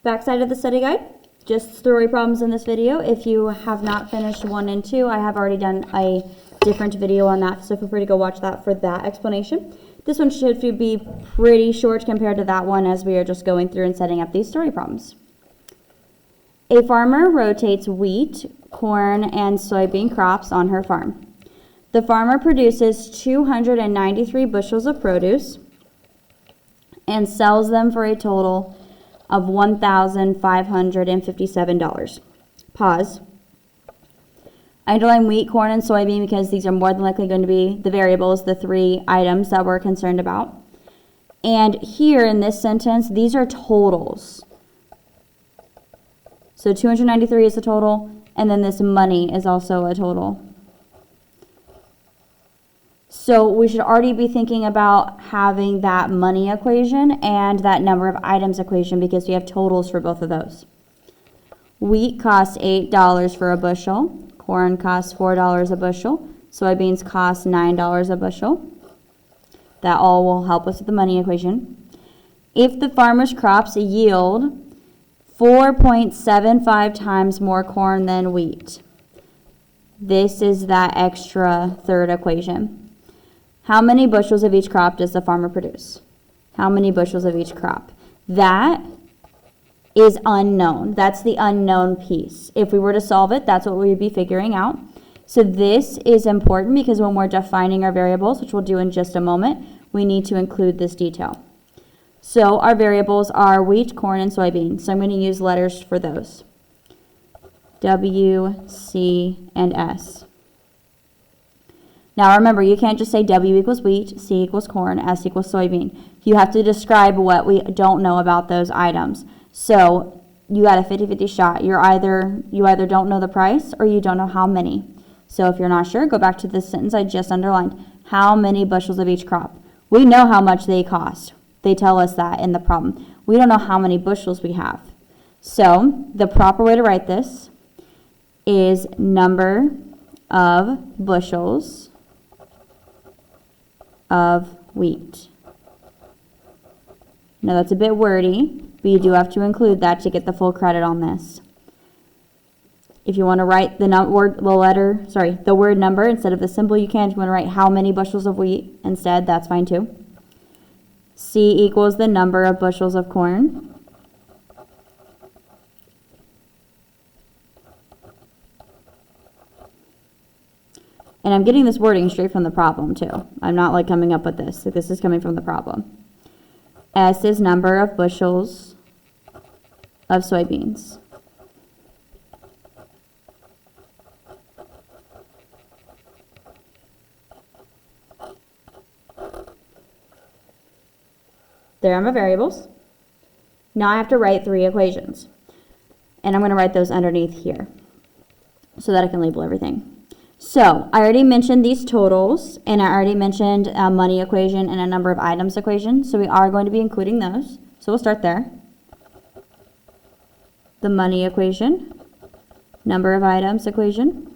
Backside of the study guide, just story problems in this video. If you have not finished 1 and 2, I have already done a different video on that, so feel free to go watch that for that explanation. This one should be pretty short compared to that one, as we are just going through and setting up these story problems. A farmer rotates wheat, corn, and soybean crops on her farm. The farmer produces 293 bushels of produce and sells them for a total of $1,557. Pause. I underline wheat, corn, and soybean because these are more than likely going to be the variables, the 3 items that we're concerned about. And here in this sentence, these are totals. So 293 is the total, and then this money is also a total. So we should already be thinking about having that money equation and that number of items equation because we have totals for both of those. Wheat costs $8 for a bushel. Corn costs $4 a bushel. Soybeans cost $9 a bushel. That all will help us with the money equation. If the farmer's crops yield 4.75 times more corn than wheat, this is that extra third equation. How many bushels of each crop does the farmer produce? How many bushels of each crop? That is unknown. That's the unknown piece. If we were to solve it, that's what we would be figuring out. So this is important because when we're defining our variables, which we'll do in just a moment, we need to include this detail. So our variables are wheat, corn, and soybean. So I'm going to use letters for those. W, C, and S. Now remember, you can't just say W equals wheat, C equals corn, S equals soybean. You have to describe what we don't know about those items. So you got a 50-50 shot. You either don't know the price or you don't know how many. So if you're not sure, go back to this sentence I just underlined. How many bushels of each crop? We know how much they cost. They tell us that in the problem. We don't know how many bushels we have. So the proper way to write this is number of bushels of wheat. Now that's a bit wordy, but you do have to include that to get the full credit on this. If you want to write the word number instead of the symbol, you can. If you want to write how many bushels of wheat instead, that's fine too. C equals the number of bushels of corn. And I'm getting this wording straight from the problem too. I'm not like coming up with this. This is coming from the problem. S is number of bushels of soybeans. There are my variables. Now I have to write 3 equations. And I'm going to write those underneath here so that I can label everything. So I already mentioned these totals, and I already mentioned a money equation and a number of items equation. So we are going to be including those. So we'll start there. The money equation, number of items equation.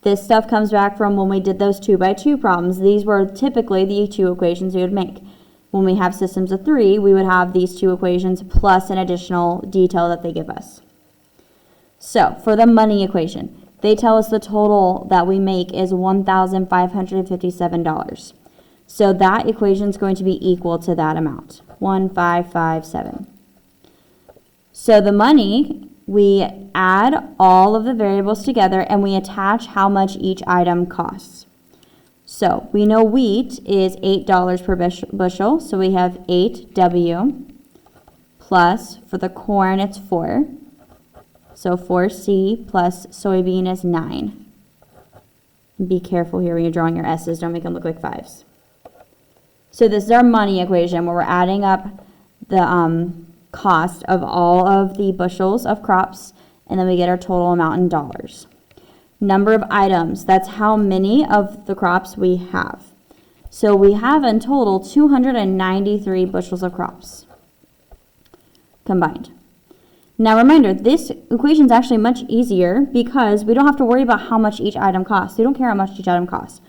This stuff comes back from when we did those 2x2 problems. These were typically the 2 equations we would make. When we have systems of 3, we would have these 2 equations plus an additional detail that they give us. So for the money equation, they tell us the total that we make is $1,557. So that equation is going to be equal to that amount, 1,557. So the money, we add all of the variables together and we attach how much each item costs. So we know wheat is $8 per bushel, so we have 8W plus, for the corn it's 4. So 4C plus soybean is 9. Be careful here when you're drawing your S's. Don't make them look like 5s. So this is our money equation where we're adding up the cost of all of the bushels of crops, and then we get our total amount in dollars. Number of items, that's how many of the crops we have. So we have in total 293 bushels of crops combined. Now reminder, this equation is actually much easier because we don't have to worry about how much each item costs. We don't care how much each item costs.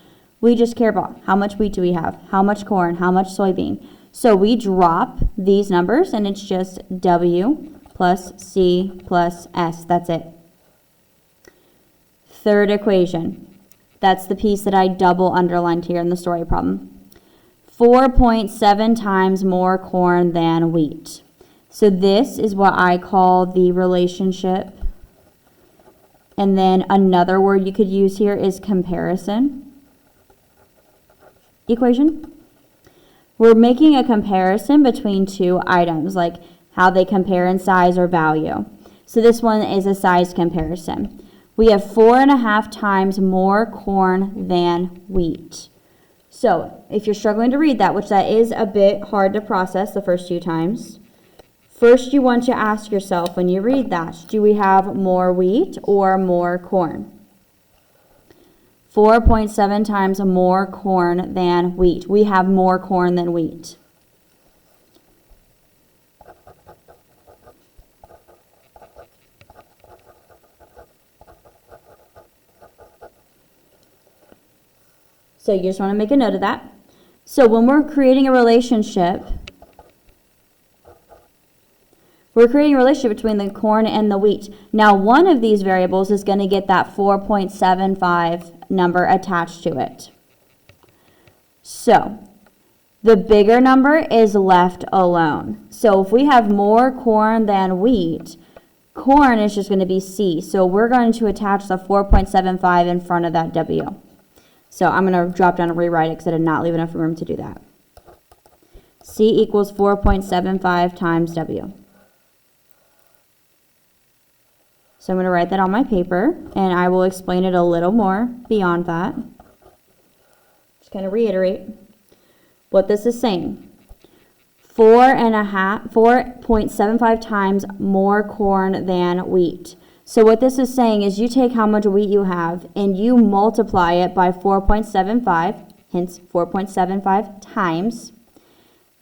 We just care about how much wheat do we have, how much corn, how much soybean. So we drop these numbers, and it's just W plus C plus S. That's it. Third equation. That's the piece that I double underlined here in the story problem. 4.7 times more corn than wheat. So this is what I call the relationship. And then another word you could use here is comparison equation. We're making a comparison between two items, like how they compare in size or value. So this one is a size comparison. We have 4.5 times more corn than wheat. So if you're struggling to read that, which that is a bit hard to process the first two times, first you want to ask yourself when you read that, do we have more wheat or more corn? 4.7 times more corn than wheat. We have more corn than wheat. So you just want to make a note of that. So when we're creating a relationship, between the corn and the wheat. Now, one of these variables is going to get that 4.75 number attached to it. So the bigger number is left alone. So if we have more corn than wheat, corn is just going to be C. So we're going to attach the 4.75 in front of that W. So I'm going to drop down and rewrite it because I did not leave enough room to do that. C equals 4.75 times W. So I'm going to write that on my paper, and I will explain it a little more beyond that. Just kind of reiterate what this is saying. 4.75 times more corn than wheat. So what this is saying is you take how much wheat you have and you multiply it by 4.75, hence 4.75 times.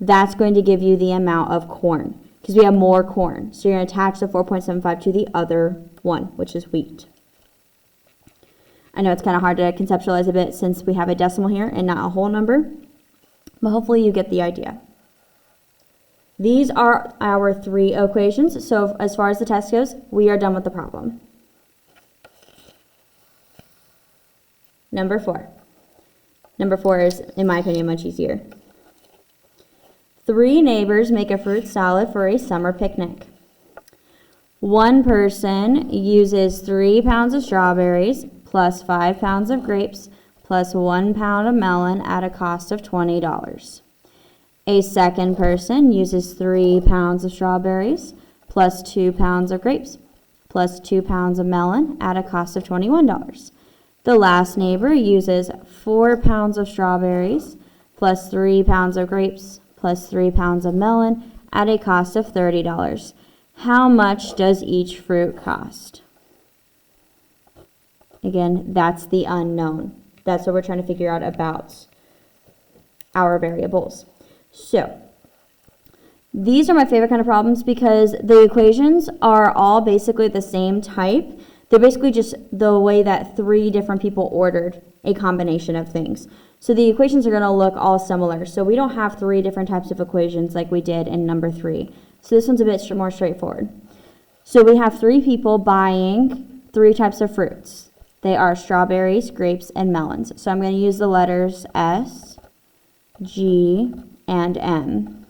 That's going to give you the amount of corn because we have more corn. So you're going to attach the 4.75 to the other one, which is wheat. I know it's kind of hard to conceptualize a bit since we have a decimal here and not a whole number, but hopefully you get the idea. These are our three equations. So as far as the test goes, we are done with the problem. Number 4. Number 4 is, in my opinion, much easier. 3 neighbors make a fruit salad for a summer picnic. One person uses 3 pounds of strawberries plus 5 pounds of grapes plus 1 pound of melon at a cost of $20. A second person uses 3 pounds of strawberries plus 2 pounds of grapes plus 2 pounds of melon at a cost of $21. The last neighbor uses 4 pounds of strawberries plus 3 pounds of grapes plus 3 pounds of melon at a cost of $30. How much does each fruit cost? Again, that's the unknown. That's what we're trying to figure out about our variables. So, these are my favorite kind of problems because the equations are all basically the same type. They're basically just the way that 3 different people ordered a combination of things. So the equations are going to look all similar. So we don't have 3 different types of equations like we did in number 3. So this one's a bit more straightforward. So we have 3 people buying 3 types of fruits. They are strawberries, grapes, and melons. So I'm going to use the letters S, G, and M.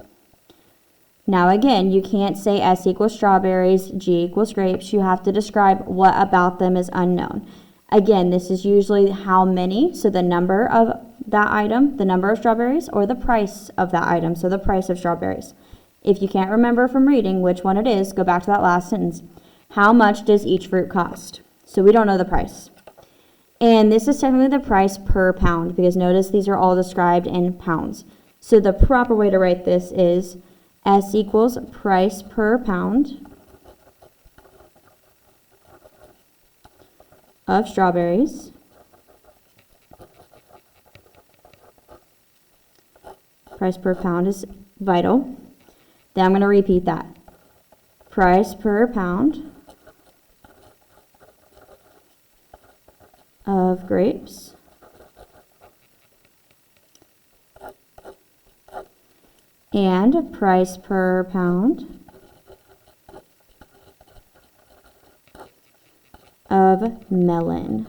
Now again, you can't say S equals strawberries, G equals grapes. You have to describe what about them is unknown. Again, this is usually how many, so the number of that item, the number of strawberries, or the price of that item, so the price of strawberries. If you can't remember from reading which one it is, go back to that last sentence. How much does each fruit cost? So we don't know the price. And this is technically the price per pound because notice these are all described in pounds. So the proper way to write this is S equals price per pound of strawberries price per pound is vital. Then I'm going to repeat that. Price per pound of grapes and price per pound of melon.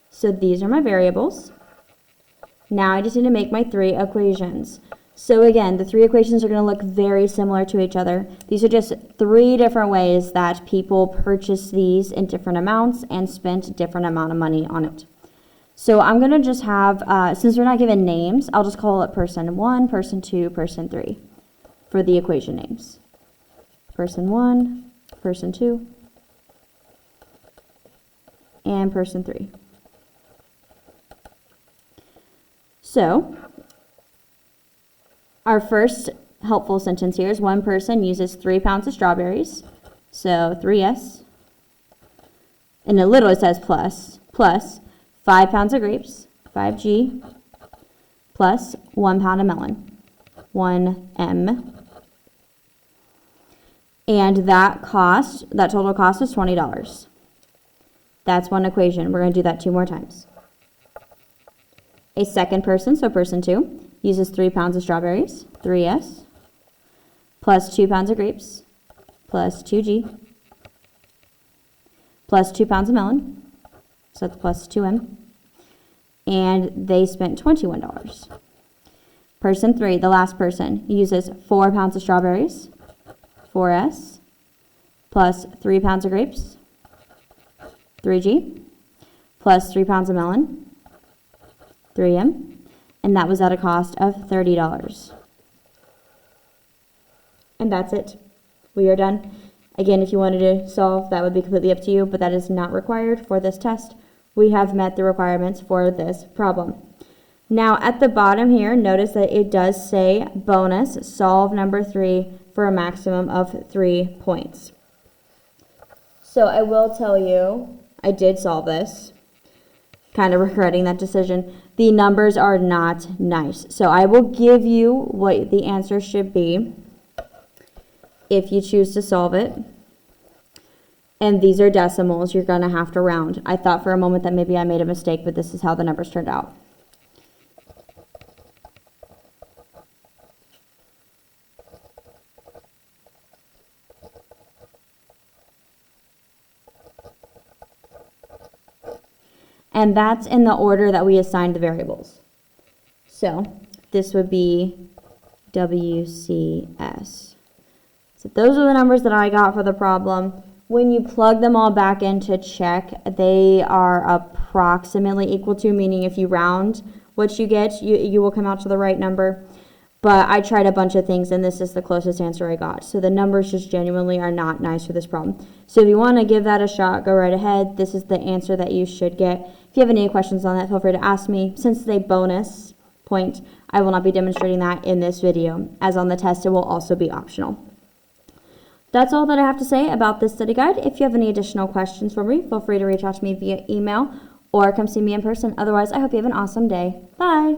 So these are my variables. Now I just need to make my 3 equations. So again, the 3 equations are going to look very similar to each other. These are just 3 different ways that people purchase these in different amounts and spent a different amount of money on it. So I'm going to just have, since we're not given names, I'll just call it person 1, person 2, person 3 for the equation names. Person 1, person 2, and person 3. So, our first helpful sentence here is one person uses 3 pounds of strawberries, so 3s, and it literally says plus 5 pounds of grapes, 5g, plus 1 pound of melon, 1m, and that total cost is $20. That's one equation. We're going to do that 2 more times. A second person, so person 2, uses 3 pounds of strawberries, 3s, plus 2 pounds of grapes, plus 2g, plus 2 pounds of melon, so that's plus 2m, and they spent $21. Person 3, the last person, uses 4 pounds of strawberries, 4s, plus 3 pounds of grapes, 3g, plus 3 pounds of melon, 3m, and that was at a cost of $30. And that's it. We are done. Again, if you wanted to solve, that would be completely up to you, but that is not required for this test. We have met the requirements for this problem. Now, at the bottom here, notice that it does say bonus, solve number 3 for a maximum of 3 points. So I will tell you, I did solve this. Kind of regretting that decision. The numbers are not nice. So I will give you what the answer should be if you choose to solve it. And these are decimals. You're going to have to round. I thought for a moment that maybe I made a mistake, but this is how the numbers turned out. And that's in the order that we assigned the variables. So this would be WCS. So those are the numbers that I got for the problem. When you plug them all back in to check, they are approximately equal to, meaning if you round what you get, you will come out to the right number. But I tried a bunch of things, and this is the closest answer I got. So the numbers just genuinely are not nice for this problem. So if you want to give that a shot, go right ahead. This is the answer that you should get. If you have any questions on that, feel free to ask me. Since it's a bonus point, I will not be demonstrating that in this video. As on the test, it will also be optional. That's all that I have to say about this study guide. If you have any additional questions for me, feel free to reach out to me via email or come see me in person. Otherwise, I hope you have an awesome day. Bye!